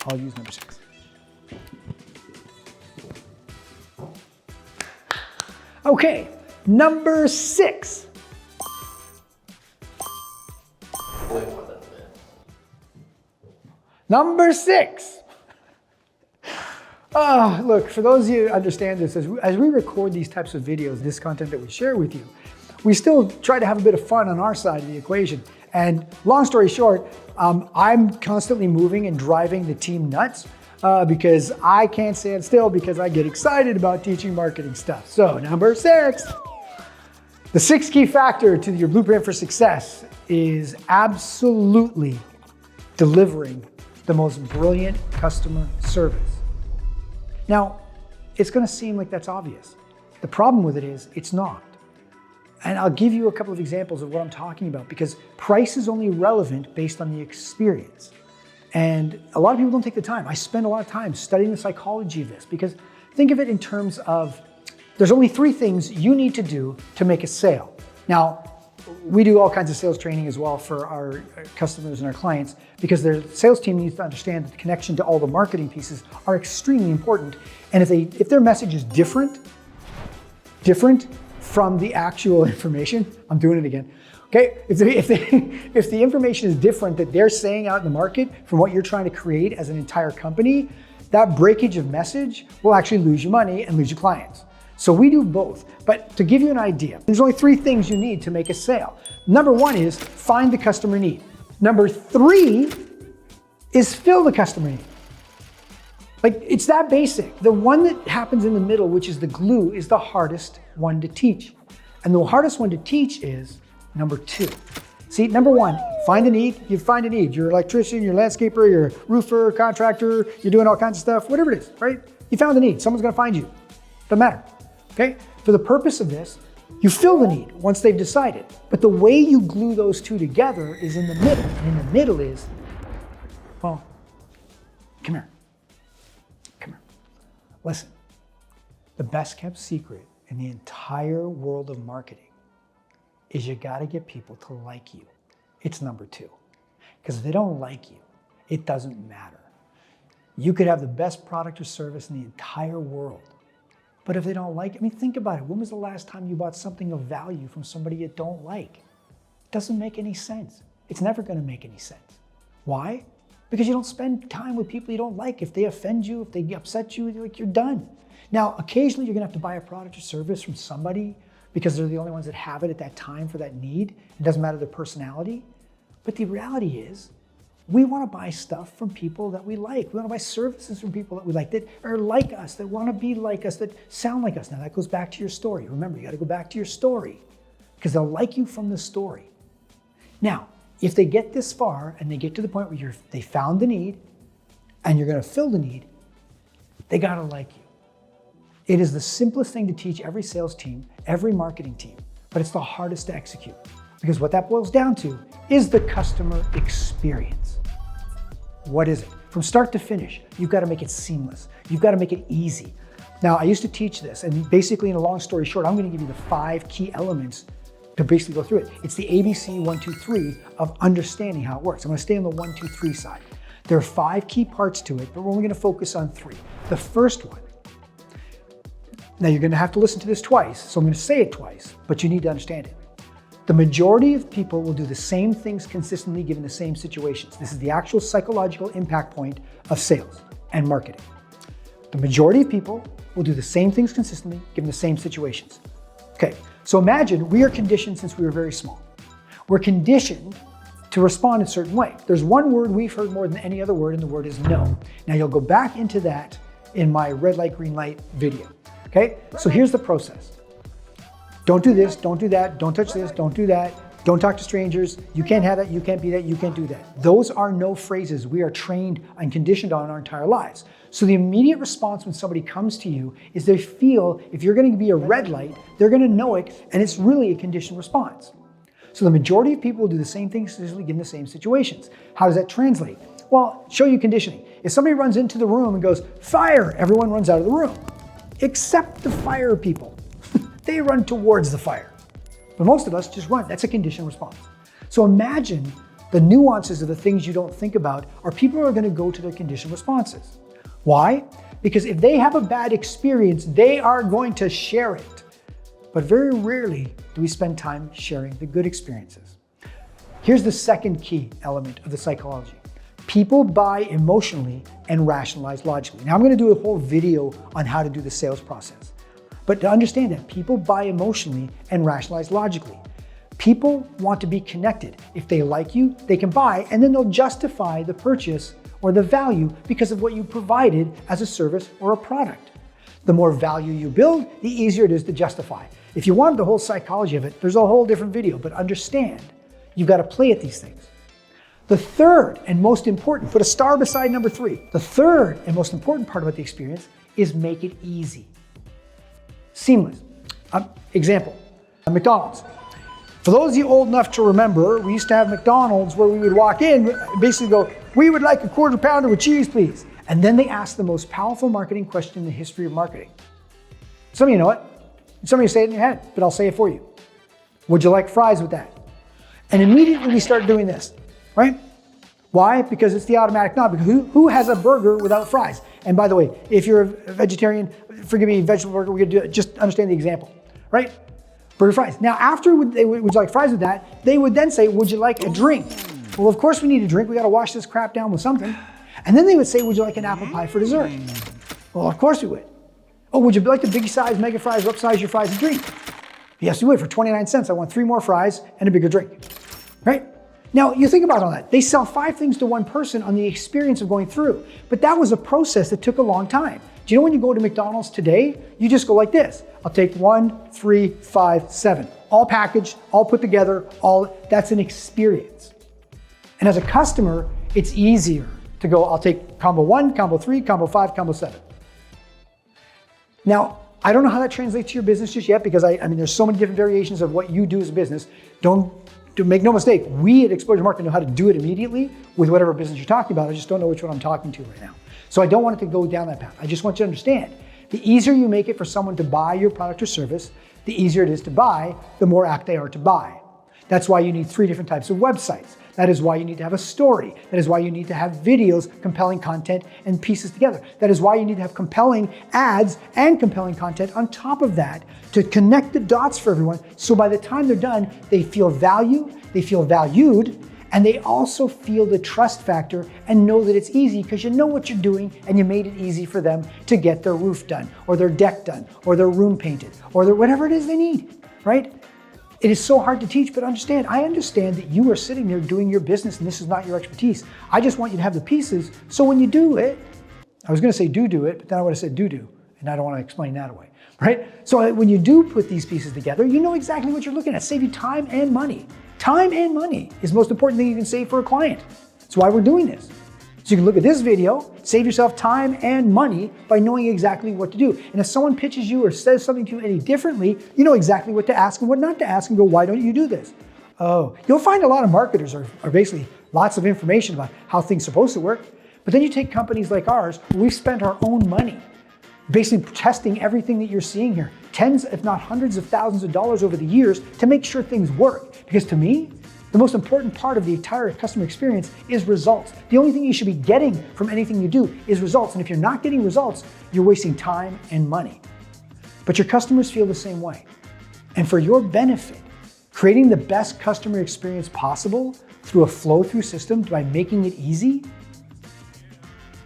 I'll use number 6. Okay, number 6. Number 6. Look, for those of you who understand this, as we record these types of videos, this content that we share with you, we still try to have a bit of fun on our side of the equation. And long story short, I'm constantly moving and driving the team nuts because I can't stand still because I get excited about teaching marketing stuff. So number 6, the 6th key factor to your blueprint for success is absolutely delivering the most brilliant customer service. Now, it's gonna seem like that's obvious. The problem with it is it's not. And I'll give you a couple of examples of what I'm talking about because price is only relevant based on the experience. And a lot of people don't take the time. I spend a lot of time studying the psychology of this because think of it in terms of there's only 3 things you need to do to make a sale. Now, we do all kinds of sales training as well for our customers and our clients because their sales team needs to understand that the connection to all the marketing pieces are extremely important. And if their message is different from the actual information, I'm doing it again. Okay, if the information is different that they're saying out in the market from what you're trying to create as an entire company, that breakage of message will actually lose you money and lose you clients. So we do both, but to give you an idea, there's only 3 things you need to make a sale. Number 1 is find the customer need. Number 3 is fill the customer need. Like, it's that basic. The one that happens in the middle, which is the glue, is the hardest one to teach. And the hardest one to teach is number 2. See, number 1, find a need. You find a need. You're an electrician, you're a landscaper, you're a roofer, contractor, you're doing all kinds of stuff, whatever it is, right? You found the need. Someone's gonna find you. Doesn't matter. Okay? For the purpose of this, you fill the need once they've decided. But the way you glue those 2 together is in the middle. And in the middle is, well, come here. Come here. Listen, the best kept secret in the entire world of marketing is you gotta get people to like you. It's number 2. Because if they don't like you, it doesn't matter. You could have the best product or service in the entire world. But if they don't like it, I mean, think about it. When was the last time you bought something of value from somebody you don't like? It doesn't make any sense. It's never gonna make any sense. Why? Because you don't spend time with people you don't like. If they offend you, if they upset you, you're done. Now, occasionally you're gonna have to buy a product or service from somebody because they're the only ones that have it at that time for that need. It doesn't matter their personality. But the reality is, we want to buy stuff from people that we like. We want to buy services from people that we like, that are like us, that want to be like us, that sound like us. Now that goes back to your story. Remember, you got to go back to your story because they'll like you from the story. Now, if they get this far and they get to the point where they found the need and you're going to fill the need, they got to like you. It is the simplest thing to teach every sales team, every marketing team, but it's the hardest to execute because what that boils down to is the customer experience. What is it? From start to finish, you've got to make it seamless. You've got to make it easy. Now, I used to teach this, and basically in a long story short, I'm going to give you the 5 key elements to basically go through it. It's the ABC 1, 2, 3 of understanding how it works. I'm going to stay on the 1, 2, 3 side. There are 5 key parts to it, but we're only going to focus on 3. The first one, now you're going to have to listen to this twice, so I'm going to say it twice, but you need to understand it. The majority of people will do the same things consistently given the same situations. This is the actual psychological impact point of sales and marketing. The majority of people will do the same things consistently given the same situations. Okay, so imagine we are conditioned since we were very small. We're conditioned to respond in a certain way. There's one word we've heard more than any other word, and the word is no. Now you'll go back into that in my red light, green light video. Okay, so here's the process. Don't do this, don't do that, don't touch this, don't do that, don't talk to strangers, you can't have that, you can't be that, you can't do that. Those are no phrases we are trained and conditioned on our entire lives. So the immediate response when somebody comes to you is they feel if you're going to be a red light, they're going to know it, and it's really a conditioned response. So the majority of people will do the same things given the same situations. How does that translate? Well, show you conditioning. If somebody runs into the room and goes, fire, everyone runs out of the room, except the fire people. They run towards the fire. But most of us just run. That's a conditioned response. So imagine The nuances of the things you don't think about are people are going to go to their conditioned responses. Why? Because if they have a bad experience, they are going to share it. But very rarely do we spend time sharing the good experiences. Here's the second key element of the psychology. People buy emotionally and rationalize logically. Now I'm going to do a whole video on how to do the sales process. But to understand that, people buy emotionally and rationalize logically. People want to be connected. If they like you, they can buy, and then they'll justify the purchase or the value because of what you provided as a service or a product. The more value you build, the easier it is to justify. If you want the whole psychology of it, there's a whole different video, but understand, you've got to play at these things. The third and most important, put a star beside number 3. The third and most important part about the experience is make it easy. Seamless. Example, McDonald's. For those of you old enough to remember, we used to have McDonald's where we would walk in, basically go, "We would like a quarter pounder with cheese, please." And then they ask the most powerful marketing question in the history of marketing. Some of you know it. Some of you say it in your head, but I'll say it for you. Would you like fries with that? And immediately we start doing this, right? Why? Because it's the automatic nod. Because who has a burger without fries? And by the way, if you're a vegetarian, forgive me, vegetable burger, we're gonna do it. Just understand the example, right? Burger, fries. Now, after would you like fries with that, they would then say, would you like a drink? Well, of course we need a drink. We got to wash this crap down with something. And then they would say, would you like an apple pie for dessert? Well, of course we would. Oh, would you like the big size mega fries, or upsize your fries and drink? Yes, we would. For 29 cents, I want 3 more fries and a bigger drink, right? Now, you think about all that. They sell 5 things to one person on the experience of going through. But that was a process that took a long time. Do you know when you go to McDonald's today, you just go like this. I'll take 1, 3, 5, 7. All packaged, all put together, that's an experience. And as a customer, it's easier to go, I'll take combo 1, combo 3, combo 5, combo 7. Now, I don't know how that translates to your business just yet because I mean, there's so many different variations of what you do as a business. Make no mistake, we at Exposure Marketing know how to do it immediately with whatever business you're talking about. I just don't know which one I'm talking to right now. So I don't want it to go down that path. I just want you to understand, the easier you make it for someone to buy your product or service, the easier it is to buy, the more apt they are to buy. That's why you need 3 different types of websites. That is why you need to have a story. That is why you need to have videos, compelling content, and pieces together. That is why you need to have compelling ads and compelling content on top of that to connect the dots for everyone. So by the time they're done, they feel value, they feel valued, and they also feel the trust factor and know that it's easy because you know what you're doing and you made it easy for them to get their roof done or their deck done or their room painted or whatever it is they need, right? It is so hard to teach, but I understand that you are sitting there doing your business and this is not your expertise. I just want you to have the pieces so when you do it, I was gonna say do it, but then I would have said do, and I don't wanna explain that away, right? So when you do put these pieces together, you know exactly what you're looking at. Save you time and money. Time and money is the most important thing you can save for a client. That's why we're doing this. So you can look at this video, save yourself time and money by knowing exactly what to do. And if someone pitches you or says something to you any differently, you know exactly what to ask and what not to ask and go, why don't you do this? Oh, you'll find a lot of marketers are basically lots of information about how things are supposed to work. But then you take companies like ours, where we've spent our own money basically testing everything that you're seeing here. Tens, if not hundreds of thousands of dollars over the years to make sure things work. Because to me, the most important part of the entire customer experience is results. The only thing you should be getting from anything you do is results. And if you're not getting results, you're wasting time and money. But your customers feel the same way. And for your benefit, creating the best customer experience possible through a flow-through system by making it easy,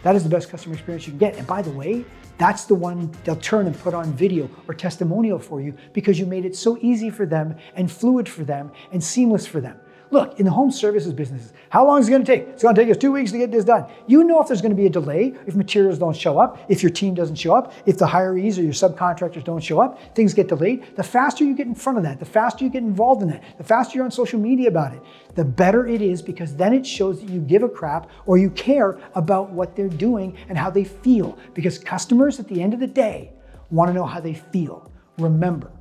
that is the best customer experience you can get. And by the way, that's the one they'll turn and put on video or testimonial for you because you made it so easy for them and fluid for them and seamless for them. Look, in the home services businesses, how long is it going to take? It's going to take us 2 weeks to get this done. You know if there's going to be a delay, if materials don't show up, if your team doesn't show up, if the hirees or your subcontractors don't show up, things get delayed. The faster you get in front of that, the faster you get involved in that, the faster you're on social media about it, the better it is because then it shows that you give a crap or you care about what they're doing and how they feel. Because customers at the end of the day want to know how they feel. Remember,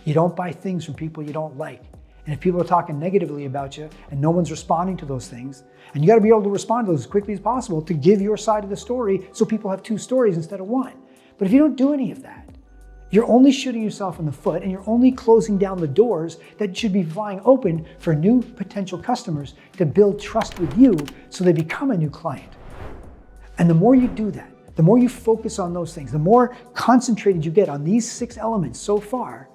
you don't buy things from people you don't like. And if people are talking negatively about you and no one's responding to those things, and you got to be able to respond to those as quickly as possible to give your side of the story so people have 2 stories instead of 1. But if you don't do any of that, you're only shooting yourself in the foot, and you're only closing down the doors that should be flying open for new potential customers to build trust with you so they become a new client. And the more you do that, the more you focus on those things, the more concentrated you get on these 6 elements so far,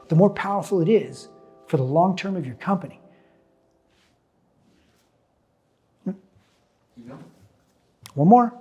the more powerful it is for the long term of your company. One more.